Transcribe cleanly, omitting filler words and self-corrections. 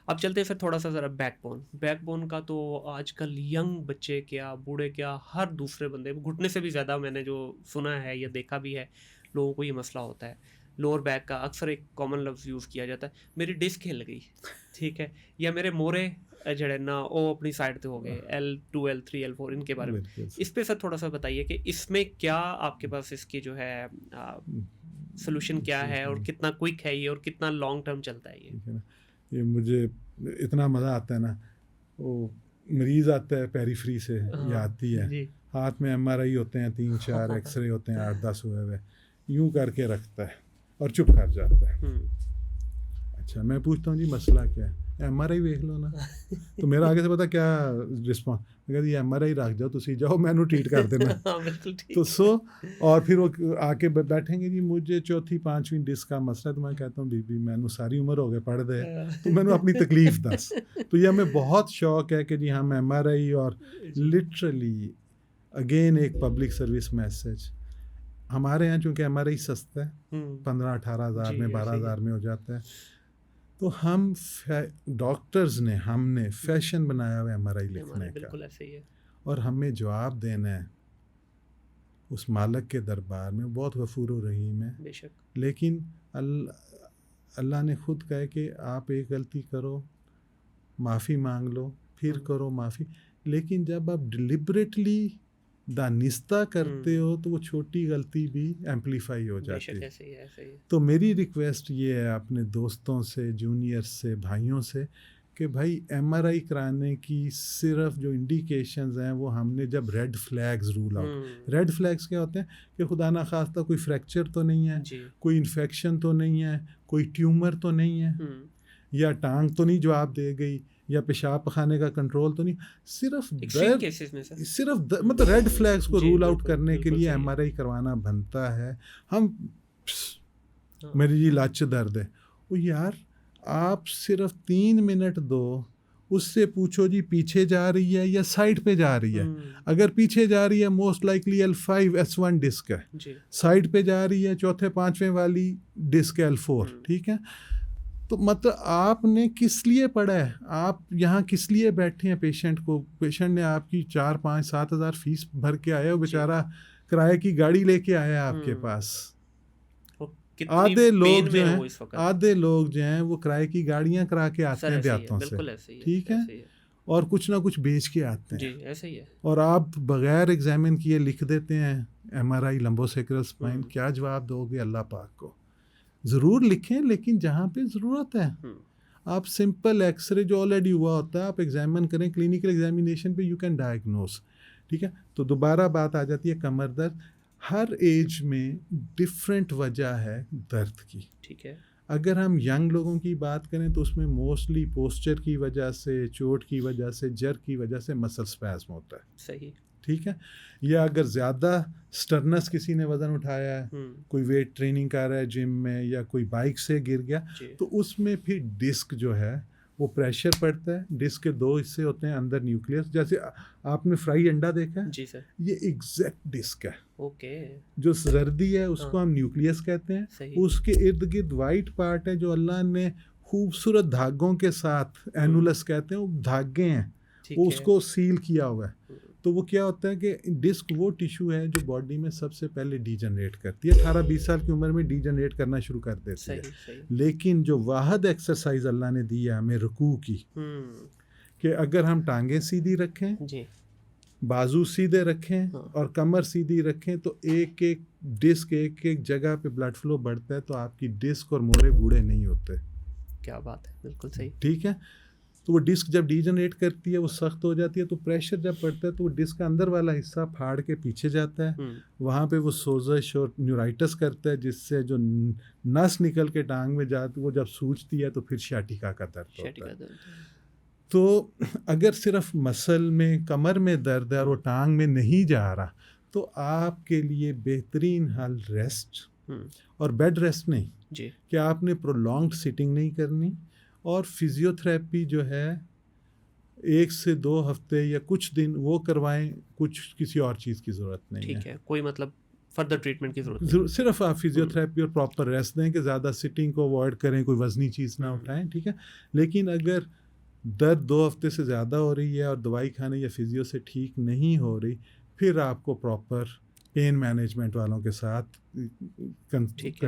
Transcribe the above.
अब चलते हैं फिर थोड़ा सा ज़रा बैकबोन का। तो आजकल यंग बच्चे क्या, बूढ़े क्या, हर दूसरे बंदे, घुटने से भी ज़्यादा मैंने जो सुना है या देखा भी है, लोगों को ये मसला होता है। लोअर बैक का अक्सर एक कॉमन लफ्ज़ यूज़ किया जाता है, मेरी डिस्क हिल गई, ठीक है, या मेरे मोरे जड़े ना वो अपनी साइड पे हो गए, L2 L3 L4, इनके बारे में बिल्कुल इस पे सर थोड़ा सा बताइए कि इसमें क्या आपके पास इसकी जो है सोल्यूशन क्या है, और कितना क्विक है ये, और कितना लॉन्ग टर्म चलता है ये। ठीक है ना, ये मुझे इतना मज़ा आता है ना, वो मरीज़ आता है पेरीफ्री से या हाँ आती है, जी। हाथ में MRI होते हैं 3-4, एक्सरे होते हैं 8-10 हुए हुए, यूं करके रखता है और चुप कर जाता है। अच्छा, मैं पूछता हूँ जी मसला क्या है, MRI देख लो ना। तो मेरा आगे से पता क्या रिस्पॉन्स, मैं कहती MRI रख जाओ, तुसी जाओ, मैनू ट्रीट कर देना। हाँ बिल्कुल ठीक तो है। और फिर वो आके बैठेंगे जी मुझे चौथी 5वीं डिस्क का मसला है, तो मैं कहता हूँ बीबी मैनू सारी उम्र हो गए पढ़ दे, तो मैनू अपनी तकलीफ दस। तो ये हमें बहुत शौक है कि जी हम MRI, और लिटरली अगेन एक पब्लिक सर्विस मैसेज, हमारे यहाँ चूँकि MRI सस्ता है, 15-18 हज़ार में 12 हज़ार में हो जाता है, तो हम डॉक्टर्स ने हमने फैशन बनाया हुआ MRI लिखने का, बिल्कुल ऐसे ही है। और हमें जवाब देना है उस मालिक के दरबार में, बहुत गफूर रहीम है बेशक। लेकिन अल्लाह ने खुद कहा कि आप एक गलती करो माफ़ी मांग लो, फिर करो माफ़ी, लेकिन जब आप डिलिबरेटली दानिस्ता करते हो तो वो छोटी गलती भी एम्पलीफाई हो जाती है। ऐसे ही है, ऐसे ही है। तो मेरी रिक्वेस्ट ये है अपने दोस्तों से, जूनियर्स से, भाइयों से, कि भाई MRI कराने की सिर्फ जो इंडिकेशंस हैं वो हमने जब red flags rule out, red flags क्या होते हैं कि खुदा ना खास्ता कोई फ्रैक्चर तो नहीं है, कोई इन्फेक्शन तो नहीं है, कोई ट्यूमर तो नहीं है, या टांग तो नहीं जवाब दे गई, या पेशाब पखाने का कंट्रोल तो नहीं, सिर्फ दर्द, मतलब रेड फ्लैग्स को रूल आउट करने के लिए MRI करवाना बनता है। हम मेरी जी लच दर्द है, वो यार आप सिर्फ 3 मिनट दो, उससे पूछो जी पीछे जा रही है या साइड पे जा रही है। अगर पीछे जा रही है most likely L5 S1 disc है, साइड पे जा रही है चौथे 5वें वाली डिस्क L4, ठीक है। तो मतलब आपने किस लिए पढ़ा है, आप यहाँ किस लिए बैठे हैं? पेशेंट ने आपकी 4-5-7 हज़ार फीस भर के आया, वो बेचारा किराए की गाड़ी लेके आया आपके पास। आधे लोग जो हैं वो किराए की गाड़ियां करा के आते हैं देहातों से, ठीक है, और कुछ ना कुछ बेच के आते हैं जी, ऐसे ही है। और आप बगैर एग्जामिन किए लिख देते हैं MRI लंबोसेक्रल स्पाइन, क्या जवाब दोगे अल्लाह पाक को? ज़रूर लिखें, लेकिन जहाँ पे ज़रूरत है आप सिंपल एक्सरे जो ऑलरेडी हुआ होता है आप एग्जामिन करें, क्लिनिकल एग्जामिनेशन पे यू कैन डायग्नोस, ठीक है। तो दोबारा बात आ जाती है कमर दर्द, हर एज में डिफरेंट वजह है दर्द की, ठीक है। अगर हम यंग लोगों की बात करें तो उसमें मोस्टली पोस्चर की वजह से, चोट की वजह से, जर्क की वजह से मसल स्पैज़म होता है, सही, ठीक है। या अगर ज़्यादा स्टर्नस किसी ने वज़न उठाया है, कोई वेट ट्रेनिंग कर रहा है जिम में, या कोई बाइक से गिर गया, तो उसमें फिर डिस्क जो है वो प्रेशर पड़ता है। डिस्क के 2 हिस्से होते हैं, अंदर न्यूक्लियस, जैसे आपने फ्राई अंडा देखा है जी सर, ये एग्जैक्ट डिस्क है, ओके। जो जर्दी है उसको हम न्यूक्लियस कहते हैं, उसके इर्द गिर्द वाइट पार्ट है जो अल्लाह ने खूबसूरत धागों के साथ, एनुलस कहते हैं, वो धागे हैं, वो उसको सील किया हुआ है। तो वो क्या होता है कि डिस्क वो टिश्यू है जो बॉडी में सबसे पहले डीजनरेट करती है, 18-20 साल की उम्र में डीजनरेट करना शुरू कर देती है। लेकिन जो वाहद एक्सरसाइज अल्लाह ने दी है हमें रुकू की, कि अगर हम टांगे सीधी रखें जी, बाजू सीधे रखें और कमर सीधी रखें, तो एक एक डिस्क एक एक जगह पे ब्लड फ्लो बढ़ता है, तो आपकी डिस्क और मोड़े बूढ़े नहीं होते। क्या बात है, बिल्कुल सही, ठीक है। तो वो डिस्क जब डीजनरेट करती है वो सख्त हो जाती है, तो प्रेशर जब पड़ता है तो वो डिस्क का अंदर वाला हिस्सा फाड़ के पीछे जाता है, वहाँ पे वो सोजश और न्यूराइटिस करता है, जिससे जो नस निकल के टांग में जाती वो जब सूजती है तो फिर शाटिका का दर्द होता है। तो अगर सिर्फ मसल में, कमर में दर्द है और वो टांग में नहीं जा रहा, तो आपके लिए बेहतरीन हल रेस्ट, और बेड रेस्ट नहीं जी, कि आपने प्रोलॉन्ग्ड सिटिंग नहीं करनी, और फिजियोथेरेपी जो है 1 से 2 हफ्ते या कुछ दिन वो करवाएं, कुछ किसी और चीज़ की ज़रूरत नहीं है। ठीक है, कोई मतलब फर्दर ट्रीटमेंट की ज़रूरत नहीं। ज़रूर सिर्फ आप फिजियोथेरेपी और प्रॉपर रेस्ट दें कि ज़्यादा सिटिंग को अवॉइड करें, कोई वज़नी चीज़ ना उठाएं, ठीक है। लेकिन अगर दर्द 2 हफ्ते से ज़्यादा हो रही है और दवाई खाने या फिजियो से ठीक नहीं हो रही, फिर आपको प्रॉपर पेन मैनेजमेंट वालों के साथ ठीक है।